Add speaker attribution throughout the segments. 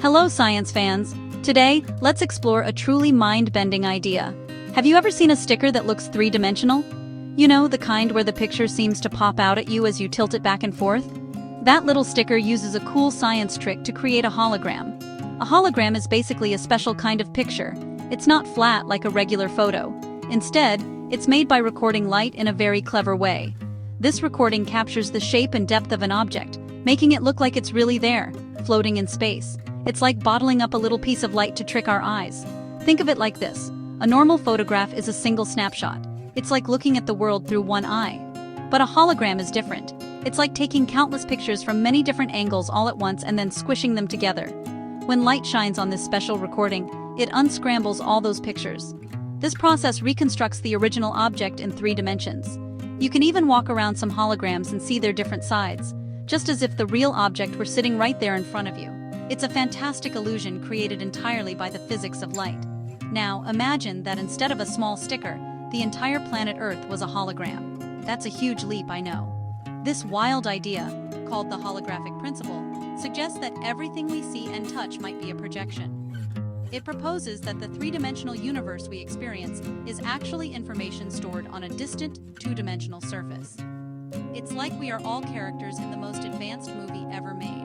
Speaker 1: Hello, science fans! Today, let's explore a truly mind-bending idea. Have you ever seen a sticker that looks three-dimensional? You know, the kind where the picture seems to pop out at you as you tilt it back and forth? That little sticker uses a cool science trick to create a hologram. A hologram is basically a special kind of picture. It's not flat like a regular photo. Instead, it's made by recording light in a very clever way. This recording captures the shape and depth of an object, making it look like it's really there, floating in space. It's like bottling up a little piece of light to trick our eyes. Think of it like this. A normal photograph is a single snapshot. It's like looking at the world through one eye. But a hologram is different. It's like taking countless pictures from many different angles all at once and then squishing them together. When light shines on this special recording, it unscrambles all those pictures. This process reconstructs the original object in 3 dimensions. You can even walk around some holograms and see their different sides, just as if the real object were sitting right there in front of you. It's a fantastic illusion created entirely by the physics of light. Now, imagine that instead of a small sticker, the entire planet Earth was a hologram. That's a huge leap, I know. This wild idea, called the holographic principle, suggests that everything we see and touch might be a projection. It proposes that the 3-dimensional universe we experience is actually information stored on a distant, 2-dimensional surface. It's like we are all characters in the most advanced movie ever made.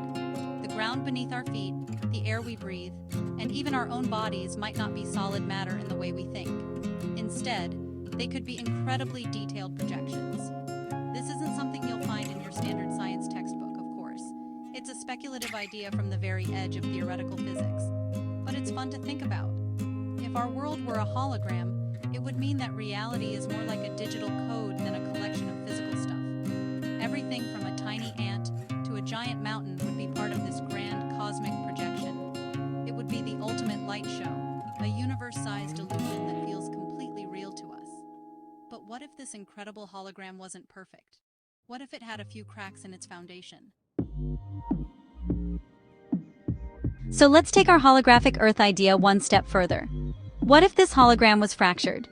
Speaker 1: The ground beneath our feet, the air we breathe, and even our own bodies might not be solid matter in the way we think. Instead, they could be incredibly detailed projections. This isn't something you'll find in your standard science textbook, of course. It's a speculative idea from the very edge of theoretical physics. But it's fun to think about. If our world were a hologram, it would mean that reality is more like a digital code than a collection of physical stuff. Everything from a tiny ant to a giant mountain would be part of this grand cosmic projection. It would be the ultimate light show, a universe-sized illusion that feels completely real to us. But what if this incredible hologram wasn't perfect? What if it had a few cracks in its foundation? So let's take our holographic Earth idea one step further. What if this hologram was fractured?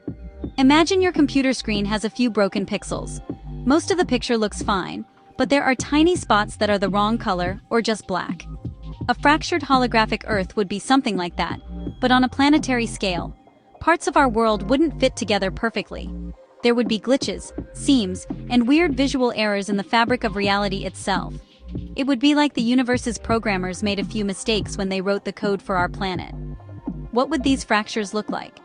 Speaker 1: Imagine your computer screen has a few broken pixels. Most of the picture looks fine, but there are tiny spots that are the wrong color or just black. A fractured holographic Earth would be something like that, but on a planetary scale. Parts of our world wouldn't fit together perfectly. There would be glitches, seams, and weird visual errors in the fabric of reality itself. It would be like the universe's programmers made a few mistakes when they wrote the code for our planet. What would these fractures look like?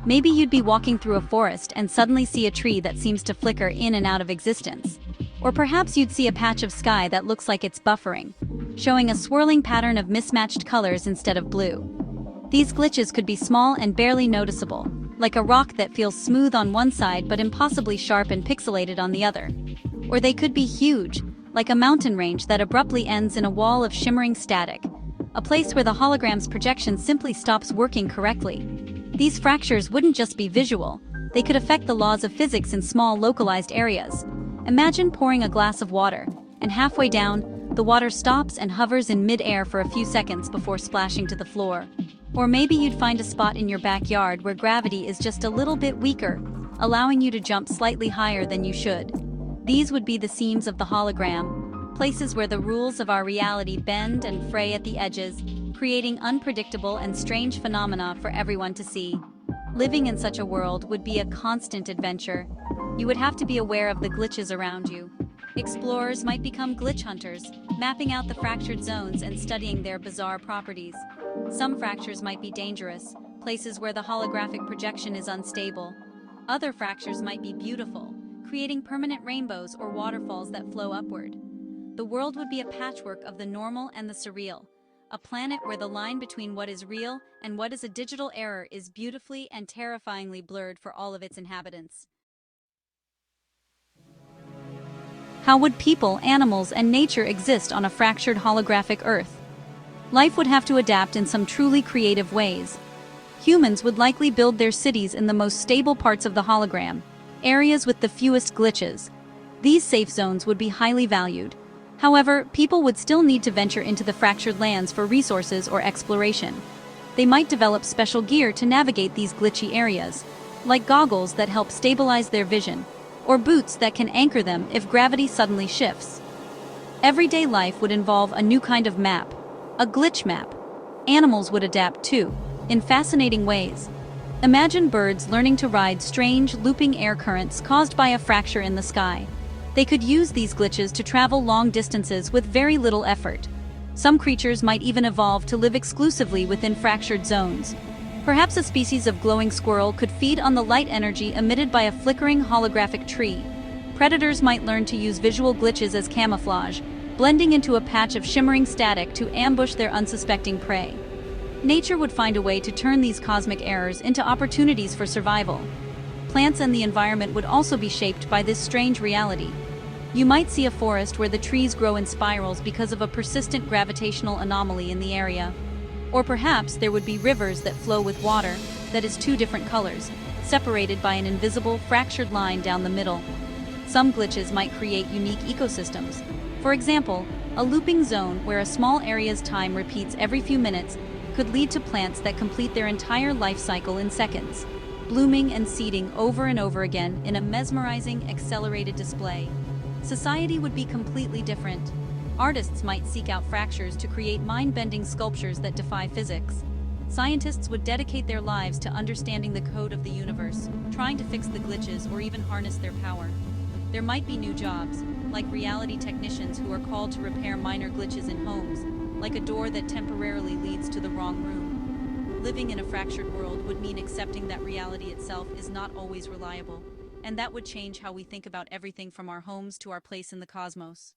Speaker 1: Maybe you'd be walking through a forest and suddenly see a tree that seems to flicker in and out of existence. Or perhaps you'd see a patch of sky that looks like it's buffering, showing a swirling pattern of mismatched colors instead of blue. These glitches could be small and barely noticeable, like a rock that feels smooth on one side but impossibly sharp and pixelated on the other. Or they could be huge, like a mountain range that abruptly ends in a wall of shimmering static, a place where the hologram's projection simply stops working correctly. These fractures wouldn't just be visual, they could affect the laws of physics in small, localized areas. Imagine pouring a glass of water, and halfway down, the water stops and hovers in mid-air for a few seconds before splashing to the floor. Or maybe you'd find a spot in your backyard where gravity is just a little bit weaker, allowing you to jump slightly higher than you should. These would be the seams of the hologram, places where the rules of our reality bend and fray at the edges, creating unpredictable and strange phenomena for everyone to see. Living in such a world would be a constant adventure. You would have to be aware of the glitches around you. Explorers might become glitch hunters, mapping out the fractured zones and studying their bizarre properties. Some fractures might be dangerous, places where the holographic projection is unstable. Other fractures might be beautiful, creating permanent rainbows or waterfalls that flow upward. The world would be a patchwork of the normal and the surreal, a planet where the line between what is real and what is a digital error is beautifully and terrifyingly blurred for all of its inhabitants. How would people, animals, and nature exist on a fractured holographic Earth? Life would have to adapt in some truly creative ways. Humans would likely build their cities in the most stable parts of the hologram, areas with the fewest glitches. These safe zones would be highly valued. However, people would still need to venture into the fractured lands for resources or exploration. They might develop special gear to navigate these glitchy areas, like goggles that help stabilize their vision, or boots that can anchor them if gravity suddenly shifts. Everyday life would involve a new kind of map, a glitch map. Animals would adapt too, in fascinating ways. Imagine birds learning to ride strange, looping air currents caused by a fracture in the sky. They could use these glitches to travel long distances with very little effort. Some creatures might even evolve to live exclusively within fractured zones. Perhaps a species of glowing squirrel could feed on the light energy emitted by a flickering holographic tree. Predators might learn to use visual glitches as camouflage, blending into a patch of shimmering static to ambush their unsuspecting prey. Nature would find a way to turn these cosmic errors into opportunities for survival. Plants and the environment would also be shaped by this strange reality. You might see a forest where the trees grow in spirals because of a persistent gravitational anomaly in the area. Or perhaps there would be rivers that flow with water that is two different colors, separated by an invisible, fractured line down the middle. Some glitches might create unique ecosystems. For example, a looping zone where a small area's time repeats every few minutes could lead to plants that complete their entire life cycle in seconds, blooming and seeding over and over again in a mesmerizing, accelerated display. Society would be completely different. Artists might seek out fractures to create mind-bending sculptures that defy physics. Scientists would dedicate their lives to understanding the code of the universe, trying to fix the glitches or even harness their power. There might be new jobs, like reality technicians who are called to repair minor glitches in homes, like a door that temporarily leads to the wrong room. Living in a fractured world would mean accepting that reality itself is not always reliable, and that would change how we think about everything from our homes to our place in the cosmos.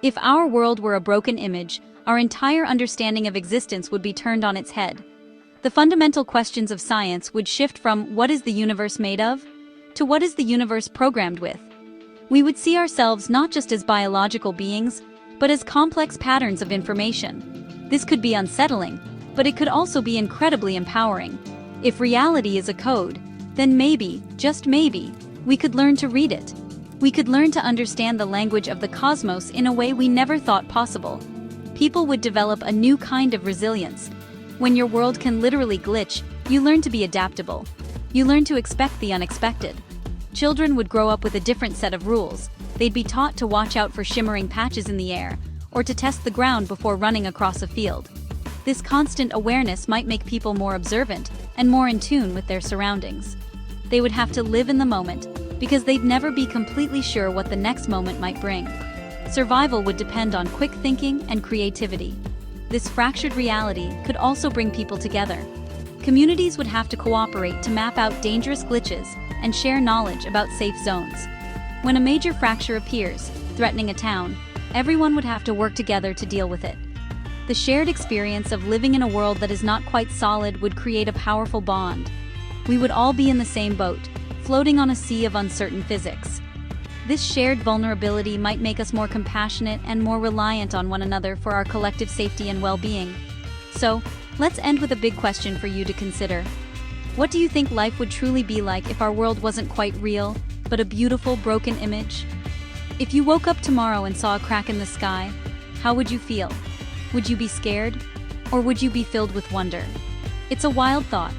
Speaker 1: If our world were a broken image, our entire understanding of existence would be turned on its head. The fundamental questions of science would shift from what is the universe made of to what is the universe programmed with. We would see ourselves not just as biological beings, but as complex patterns of information. This could be unsettling, but it could also be incredibly empowering. If reality is a code, then maybe, just maybe, we could learn to read it. We could learn to understand the language of the cosmos in a way we never thought possible. People would develop a new kind of resilience. When your world can literally glitch, you learn to be adaptable. You learn to expect the unexpected. Children would grow up with a different set of rules. They'd be taught to watch out for shimmering patches in the air, or to test the ground before running across a field. This constant awareness might make people more observant and more in tune with their surroundings. They would have to live in the moment, because they'd never be completely sure what the next moment might bring. Survival would depend on quick thinking and creativity. This fractured reality could also bring people together. Communities would have to cooperate to map out dangerous glitches and share knowledge about safe zones. When a major fracture appears, threatening a town, everyone would have to work together to deal with it. The shared experience of living in a world that is not quite solid would create a powerful bond. We would all be in the same boat, floating on a sea of uncertain physics. This shared vulnerability might make us more compassionate and more reliant on one another for our collective safety and well-being. So, let's end with a big question for you to consider. What do you think life would truly be like if our world wasn't quite real, but a beautiful, broken image? If you woke up tomorrow and saw a crack in the sky, how would you feel? Would you be scared? Or would you be filled with wonder? It's a wild thought,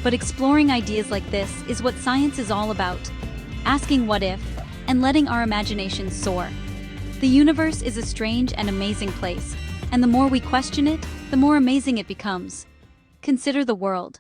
Speaker 1: but exploring ideas like this is what science is all about. Asking what if, and letting our imaginations soar. The universe is a strange and amazing place, and the more we question it, the more amazing it becomes. Consider the world.